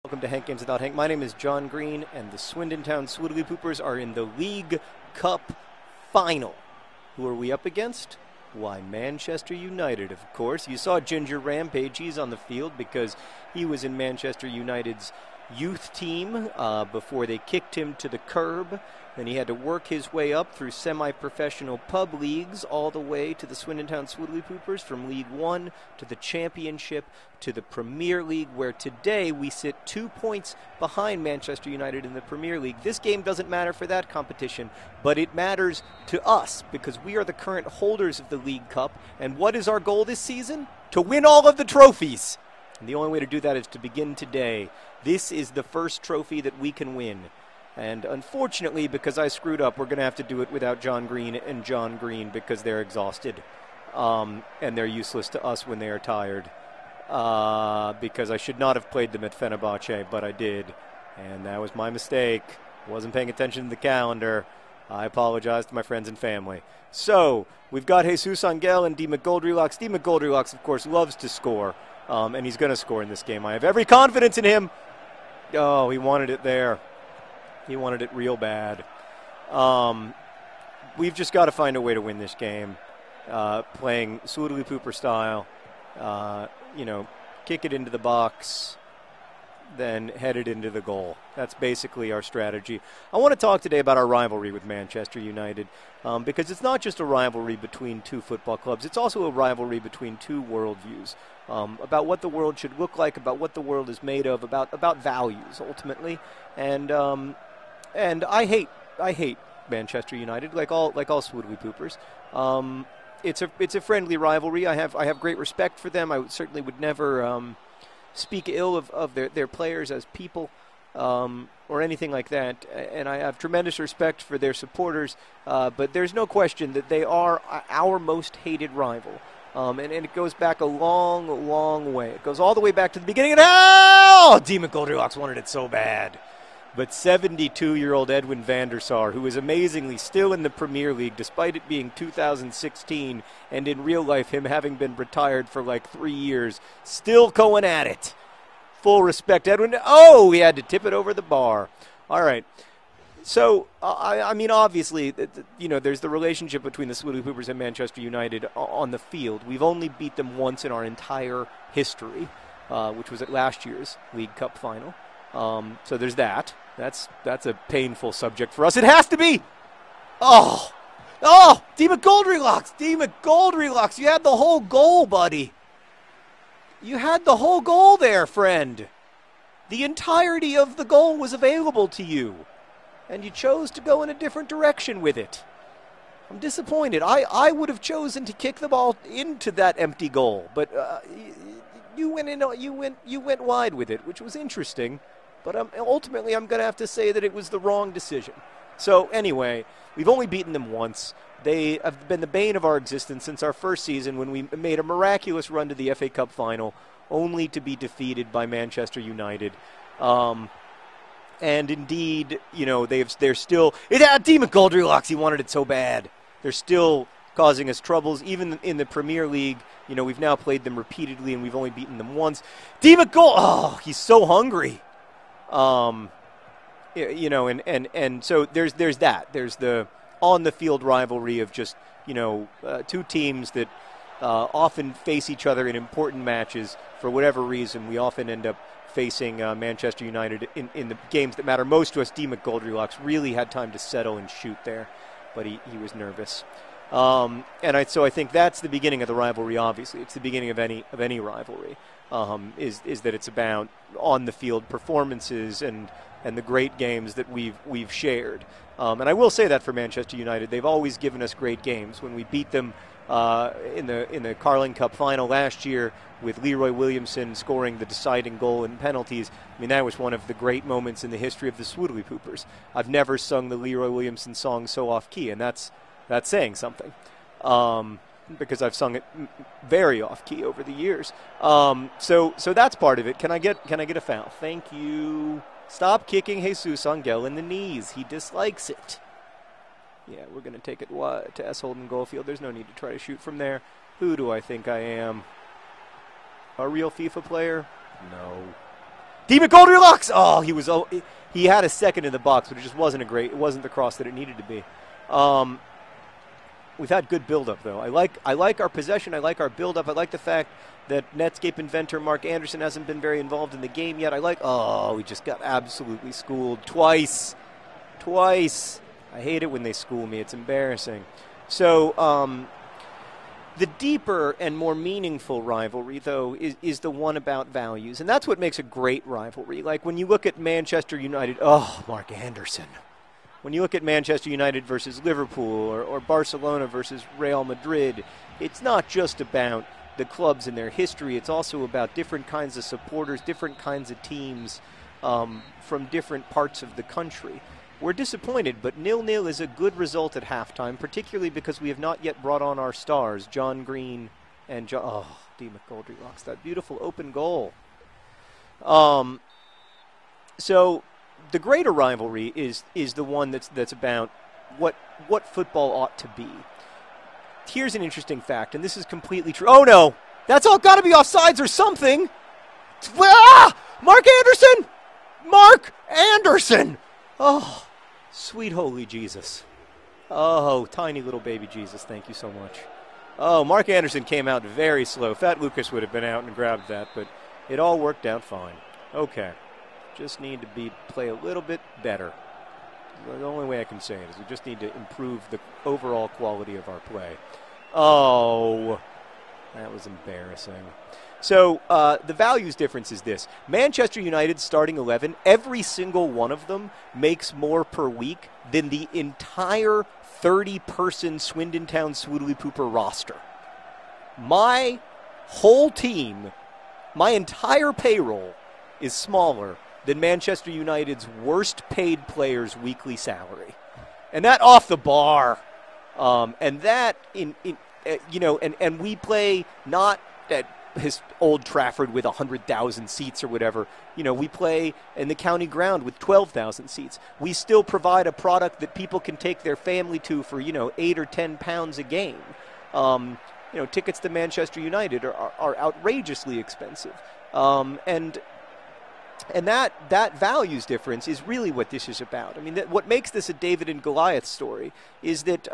Welcome to Hank Games Without Hank. My name is John Green, and the Swindon Town Swoodilypoopers are in the League Cup Final. Who are we up against? Why, Manchester United, of course. You saw Ginger Rampage. He's on the field because he was in Manchester United's youth team before they kicked him to the curb. Then he had to work his way up through semi-professional pub leagues all the way to the Swindon Town Swoodilypoopers, from League One to the Championship to the Premier League, where today we sit 2 points behind Manchester United in the Premier League. This game doesn't matter for that competition, but it matters to us because we are the current holders of the League Cup. And what is our goal this season? To win all of the trophies. And the only way to do that is to begin today. This is the first trophy that we can win. And unfortunately, because I screwed up, we're going to have to do it without John Green and John Green because they're exhausted. And they're useless to us when they are tired. Because I should not have played them at Fenerbahce, but I did. And that was my mistake. Wasn't paying attention to the calendar. I apologize to my friends and family. So, we've got Jesus Angel and D. McGoldrylocks. D. McGoldrylocks, of course, loves to score. And he's going to score in this game. I have every confidence in him. Oh, he wanted it there. He wanted it real bad. We've just got to find a way to win this game. Playing Swoodilypooper style. Kick it into the box, then head it into the goal. That's basically our strategy. I want to talk today about our rivalry with Manchester United, because it's not just a rivalry between two football clubs. It's also a rivalry between two worldviews, about what the world should look like, about what the world is made of, about values, ultimately. And I hate Manchester United, like all Swoodilypoopers. It's a friendly rivalry. I have great respect for them. I certainly would never speak ill of their players as people or anything like that. And I have tremendous respect for their supporters. But there's no question that they are our most hated rival. And it goes back a long, long way. It goes all the way back to the beginning. And D. McGoldrylocks wanted it so bad. But 72-year-old Edwin van der Sar, who is amazingly still in the Premier League, despite it being 2016, and in real life him having been retired for like 3 years, still going at it. Full respect, Edwin. Oh, he had to tip it over the bar. All right. So, I mean, obviously, there's the relationship between the Swoodilypoopers and Manchester United on the field. We've only beat them once in our entire history, which was at last year's League Cup final. So there's that. That's a painful subject for us. It has to be. Oh, D. McGoldrylocks. You had the whole goal, buddy. You had the whole goal there, friend. The entirety of the goal was available to you, and you chose to go in a different direction with it. I'm disappointed. I would have chosen to kick the ball into that empty goal, but you went wide with it, which was interesting. But ultimately, I'm going to have to say that it was the wrong decision. So anyway, we've only beaten them once. They have been the bane of our existence since our first season, when we made a miraculous run to the FA Cup final, only to be defeated by Manchester United. And indeed, they're still. It had D. McGoldrylocks. He wanted it so bad. They're still causing us troubles, even in the Premier League. We've now played them repeatedly, and we've only beaten them once. D. Oh, he's so hungry. And so there's that. There's the on-the-field rivalry of just, two teams that often face each other in important matches. For whatever reason, we often end up facing Manchester United in the games that matter most to us. D. McGoldrylocks really had time to settle and shoot there, but he was nervous. So I think that's the beginning of the rivalry. Obviously, it's the beginning of any rivalry. Is that it's about on-the-field performances and the great games that we've shared. And I will say that for Manchester United, they've always given us great games. When we beat them in the Carling Cup final last year with Leroy Williamson scoring the deciding goal in penalties, I mean, that was one of the great moments in the history of the Swoodilypoopers. I've never sung the Leroy Williamson song so off-key, and that's saying something. Because I've sung it very off-key over the years. So that's part of it. Can I get a foul? Thank you. Stop kicking Jesus Angel in the knees. He dislikes it. Yeah, we're going to take it to S. Holden Goalfield. There's no need to try to shoot from there. Who do I think I am? A real FIFA player? No. Goldilocks! Oh, he had a second in the box, but it just wasn't it wasn't the cross that it needed to be. We've had good build-up, though. I like our possession. I like our build-up. I like the fact that Netscape inventor Mark Anderson hasn't been very involved in the game yet. We just got absolutely schooled twice. I hate it when they school me. It's embarrassing. So the deeper and more meaningful rivalry, though, is the one about values. And that's what makes a great rivalry. Like when you look at Manchester United, Mark Anderson. When you look at Manchester United versus Liverpool or Barcelona versus Real Madrid, it's not just about the clubs and their history. It's also about different kinds of supporters, different kinds of teams from different parts of the country. We're disappointed, but 0-0 is a good result at halftime, particularly because we have not yet brought on our stars, John Green and D. McGoldrylocks, that beautiful open goal. So the greater rivalry is the one that's about what football ought to be. Here's an interesting fact, and this is completely true. Oh no, that's all got to be offsides or something. Mark Anderson! Oh, sweet holy Jesus. Oh, tiny little baby Jesus, thank you so much. Oh, Mark Anderson came out very slow. Fat Lucas would have been out and grabbed that, but it all worked out fine. Okay, just need to play a little bit better. The only way I can say it is we just need to improve the overall quality of our play. Oh, that was embarrassing. So the values difference is this. Manchester United's starting 11, every single one of them makes more per week than the entire 30-person Swindon Town Swoodilypooper roster. My whole team, my entire payroll is smaller than Manchester United's worst paid player's weekly salary. And that off the bar. And that, and we play not at his Old Trafford with 100,000 seats or whatever. We play in the county ground with 12,000 seats. We still provide a product that people can take their family to for, 8 or 10 pounds a game. Tickets to Manchester United are outrageously expensive. And that values difference is really what this is about. I mean, what makes this a David and Goliath story is that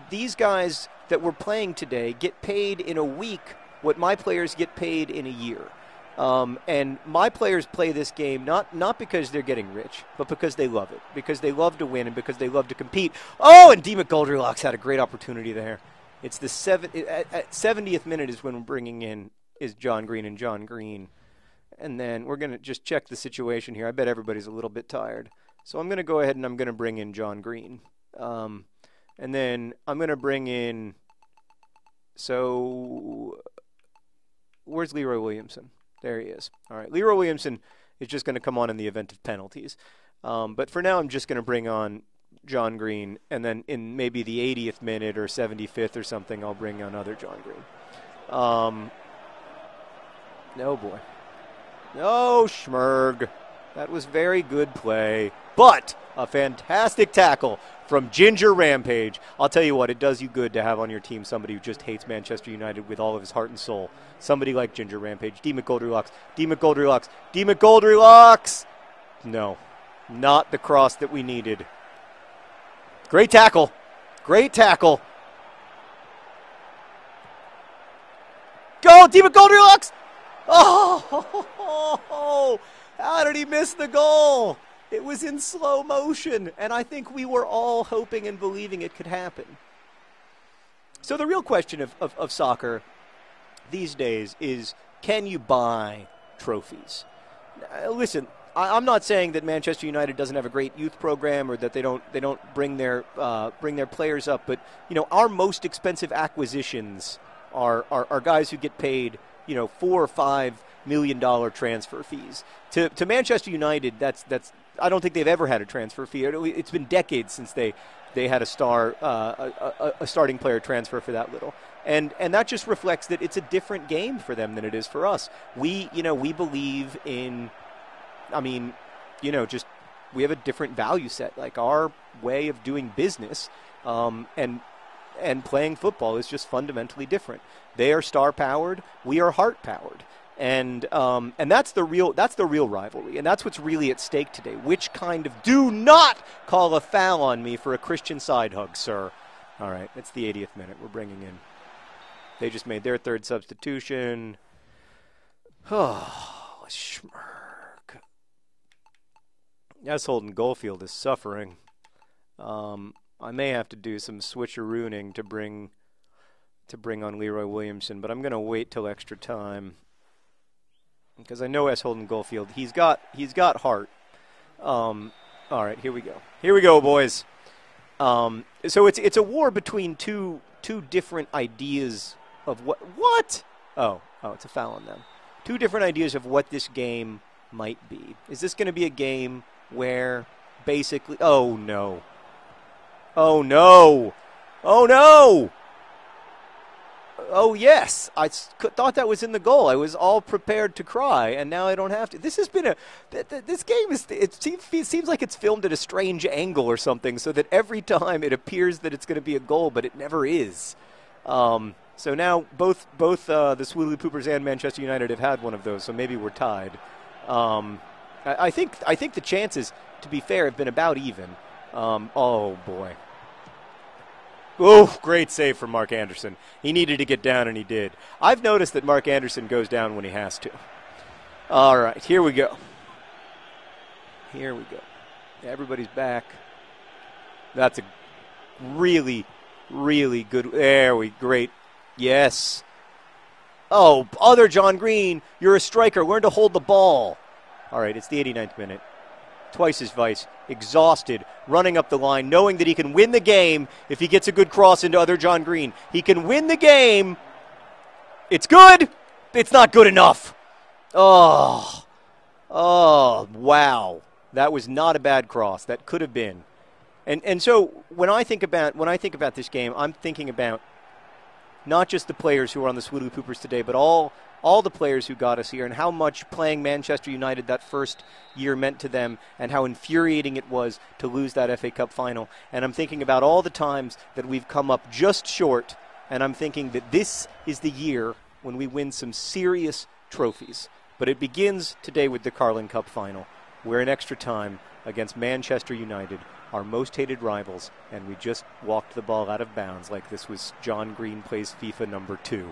these guys that we're playing today get paid in a week what my players get paid in a year. And my players play this game not because they're getting rich, but because they love it, because they love to win and because they love to compete. Oh, and D. McGoldrylocks had a great opportunity there. It's the 70th minute is when we're bringing in is John Green and John Green. And then we're going to just check the situation here. I bet everybody's a little bit tired. So I'm going to go ahead and I'm going to bring in John Green. And then I'm going to bring in... So where's Leroy Williamson? There he is. All right, Leroy Williamson is just going to come on in the event of penalties. But for now, I'm just going to bring on John Green. And then in maybe the 80th minute or 75th or something, I'll bring on other John Green. No, boy. No, Schmerg. That was very good play. But a fantastic tackle from Ginger Rampage. I'll tell you what, it does you good to have on your team somebody who just hates Manchester United with all of his heart and soul. Somebody like Ginger Rampage. D. McGoldrylocks. D. McGoldrylocks. D. McGoldrylocks! No, not the cross that we needed. Great tackle. Great tackle. Go, D. McGoldrylocks! Oh, how did he miss the goal? It was in slow motion, and I think we were all hoping and believing it could happen. So the real question of soccer these days is, can you buy trophies? Listen, I'm not saying that Manchester United doesn't have a great youth program or that they don't bring their players up, but our most expensive acquisitions are guys who get paid $4 or $5 million transfer fees. To Manchester United, that's I don't think they've ever had a transfer fee. It's been decades since they had a starting player transfer for that little. And that just reflects that it's a different game for them than it is for us. We believe in, we have a different value set. Like our way of doing business and playing football is just fundamentally different. They are star-powered. We are heart-powered. And that's the real rivalry, and that's what's really at stake today. Which kind of do not call a foul on me for a Christian side hug, sir. All right, it's the 80th minute. We're bringing in. They just made their third substitution. Oh, schmirk. S. Holden Goldfield is suffering. I may have to do some switcherooning to bring on Leroy Williamson, but I'm going to wait till extra time. Because I know S. Holden Goldfield, he's got heart. All right, here we go. Here we go, boys. So it's a war between two different ideas of what? Oh, it's a foul on them. Two different ideas of what this game might be. Is this going to be a game where basically? Oh no! Oh no! Oh no! Oh, yes. I thought that was in the goal. I was all prepared to cry, and now I don't have to. This has been this game it seems like it's filmed at a strange angle or something, so that every time it appears that it's going to be a goal, but it never is. So now both the Swoodilypoopers and Manchester United have had one of those, so maybe we're tied. I think the chances, to be fair, have been about even. Oh, boy. Oh, great save from Mark Anderson. He needed to get down, and he did. I've noticed that Mark Anderson goes down when he has to. All right, here we go. Here we go. Everybody's back. That's a really, really good. Great. Yes. Oh, other John Green, you're a striker. Learn to hold the ball. All right, it's the 89th minute. Twice his vice, exhausted, running up the line, knowing that he can win the game if he gets a good cross into other John Green. He can win the game. It's good. It's not good enough. Oh, wow. That was not a bad cross. That could have been. And so when I think about this game, I'm thinking about not just the players who are on the Swoodilypoopers today, but all the players who got us here, and how much playing Manchester United that first year meant to them, and how infuriating it was to lose that FA Cup final. And I'm thinking about all the times that we've come up just short, and I'm thinking that this is the year when we win some serious trophies. But it begins today with the Carling Cup final. We're in extra time against Manchester United, our most hated rivals, and we just walked the ball out of bounds like this was John Green Plays FIFA number 2.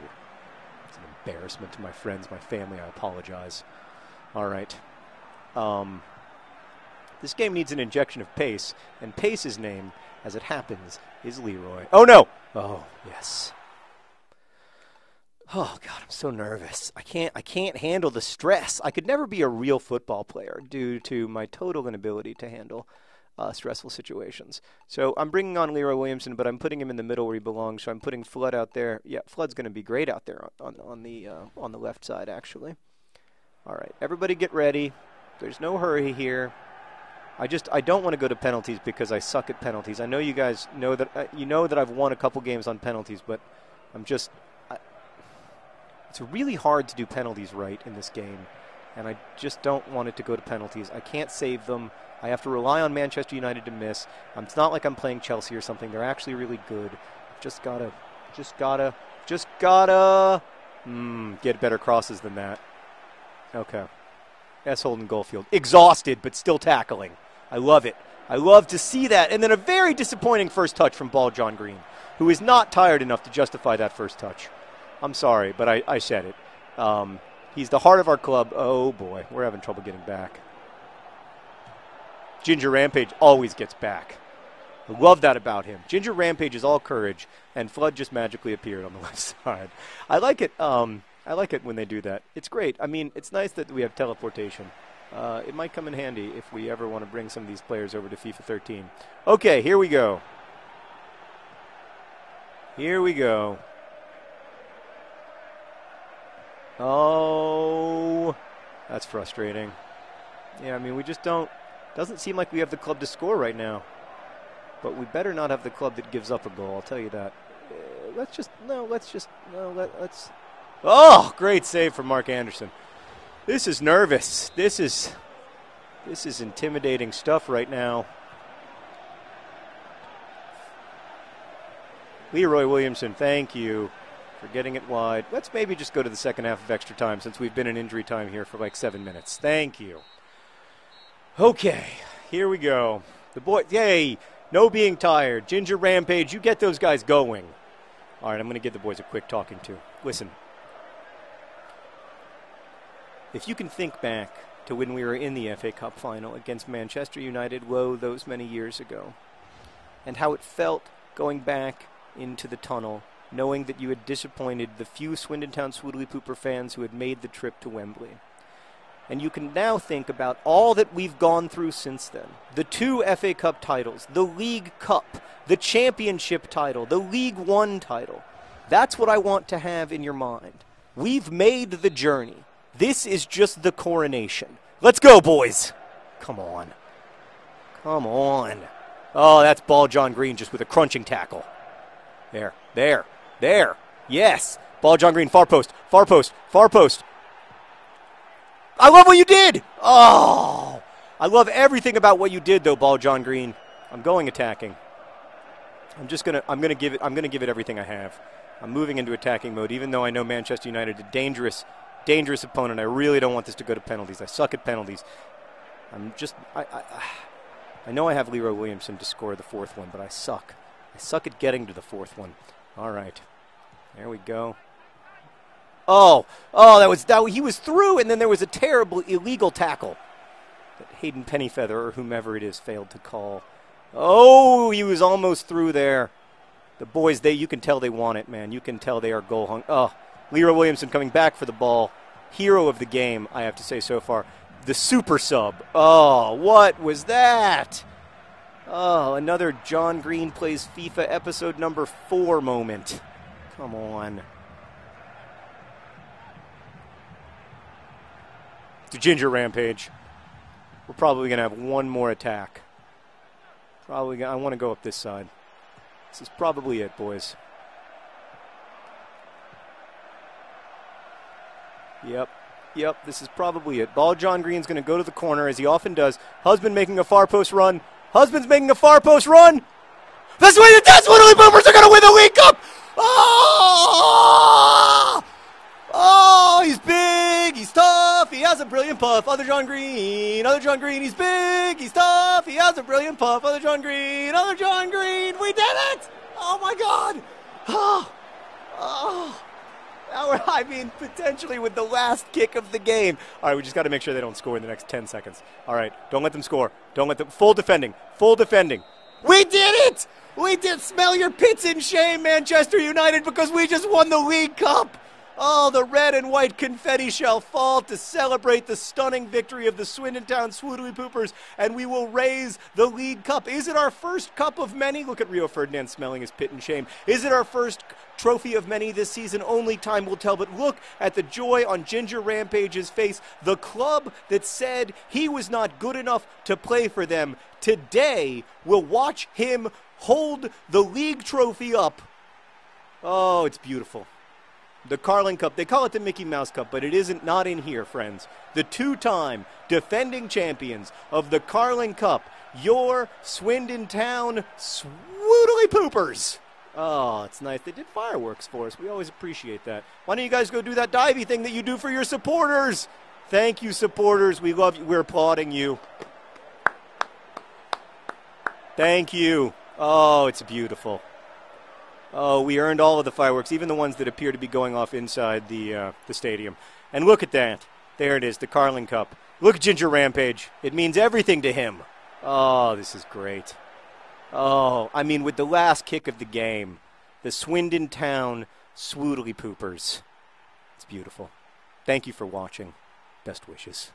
It's an embarrassment to my friends, my family. I apologize. All right. This game needs an injection of pace, and Pace's name, as it happens, is Leroy. Oh, no! Oh, yes. Oh, God, I'm so nervous. I can't handle the stress. I could never be a real football player due to my total inability to handle stressful situations. So I'm bringing on Leroy Williamson, but I'm putting him in the middle where he belongs. So I'm putting Flood out there. Yeah, Flood's going to be great out there on the left side, actually. All right, everybody get ready. There's no hurry here. I don't want to go to penalties because I suck at penalties. I know you guys know that that I've won a couple games on penalties, but it's really hard to do penalties right in this game, and I just don't want it to go to penalties. I can't save them. I have to rely on Manchester United to miss. It's not like I'm playing Chelsea or something. They're actually really good. Just gotta get better crosses than that. Okay. S. Holden Goldfield. Exhausted, but still tackling. I love it. I love to see that. And then a very disappointing first touch from Ball John Green, who is not tired enough to justify that first touch. I'm sorry, but I said it. He's the heart of our club. Oh, boy. We're having trouble getting back. Ginger Rampage always gets back. I love that about him. Ginger Rampage is all courage, and Flood just magically appeared on the left side. I like it. I like it when they do that. It's great. I mean, it's nice that we have teleportation. It might come in handy if we ever want to bring some of these players over to FIFA 13. Okay, here we go. Here we go. Oh, that's frustrating. Yeah, I mean, we just don't. Doesn't seem like we have the club to score right now. But we better not have the club that gives up a goal, I'll tell you that. Let's. Oh, great save from Mark Anderson. This is nervous. This is intimidating stuff right now. Leroy Williamson, thank you. for getting it wide. Let's maybe just go to the second half of extra time since we've been in injury time here for like 7 minutes. Thank you. Okay, here we go. The boy, yay, no being tired. Ginger Rampage, you get those guys going. All right, I'm going to give the boys a quick talking to. Listen, if you can think back to when we were in the FA Cup final against Manchester United, those many years ago, and how it felt going back into the tunnel, knowing that you had disappointed the few Swindon Town Swoodilypooper fans who had made the trip to Wembley. And you can now think about all that we've gone through since then. The 2 FA Cup titles, the League Cup, the Championship title, the League One title. That's what I want to have in your mind. We've made the journey. This is just the coronation. Let's go, boys. Come on. Come on. Oh, that's Ball John Green just with a crunching tackle. There. Yes. Ball John Green, far post. I love what you did. Oh, I love everything about what you did, though, Ball John Green. I'm going attacking. I'm gonna give it everything I have. I'm moving into attacking mode, even though I know Manchester United is a dangerous opponent. I really don't want this to go to penalties. I suck at penalties. I know I have Leroy Williamson to score the 4th one, but I suck. I suck at getting to the 4th one. All right. There we go. Oh, he was through, and then there was a terrible illegal tackle that Hayden Pennyfeather, or whomever it is, failed to call. Oh, he was almost through there. The boys, you can tell they want it, man. You can tell they are goal hung. Oh, Leroy Williamson coming back for the ball. Hero of the game, I have to say so far. The super sub. Oh, what was that? Oh, another John Green Plays FIFA episode number 4 moment. Come on. It's a Ginger Rampage. We're probably going to have one more attack. I want to go up this side. This is probably it, boys. Yep, this is probably it. Ball John Green's going to go to the corner, as he often does. Husband making a far post run. Husband's making a far post run. That's the way the Swoodilypoopers are going to win the League Cup. Oh, he's big, he's tough, he has a brilliant puff. Other John Green, he's big, he's tough, he has a brilliant puff. Other John Green, we did it! Oh my God! Potentially with the last kick of the game. All right, we just got to make sure they don't score in the next 10 seconds. All right, don't let them score. Full defending. We did it! We did. Smell your pits in shame, Manchester United, because we just won the League Cup. Oh, the red and white confetti shall fall to celebrate the stunning victory of the Swindon Town Swoodilypoopers, and we will raise the League Cup. Is it our first cup of many? Look at Rio Ferdinand smelling his pit in shame. Is it our first trophy of many this season? Only time will tell, but look at the joy on Ginger Rampage's face. The club that said he was not good enough to play for them today will watch him hold the league trophy up. Oh, it's beautiful. The Carling Cup, they call it the Mickey Mouse Cup, but it isn't, not in here, friends. The 2-time defending champions of the Carling Cup, your Swindon Town Swoodilypoopers. Oh, it's nice. They did fireworks for us. We always appreciate that. Why don't you guys go do that divey thing that you do for your supporters? Thank you, supporters. We love you. We're applauding you. Thank you. Oh, it's beautiful. Oh, we earned all of the fireworks, even the ones that appear to be going off inside the stadium. And look at that. There it is, the Carling Cup. Look at Ginger Rampage. It means everything to him. Oh, this is great. Oh, with the last kick of the game, the Swindon Town Swoodilypoopers. It's beautiful. Thank you for watching. Best wishes.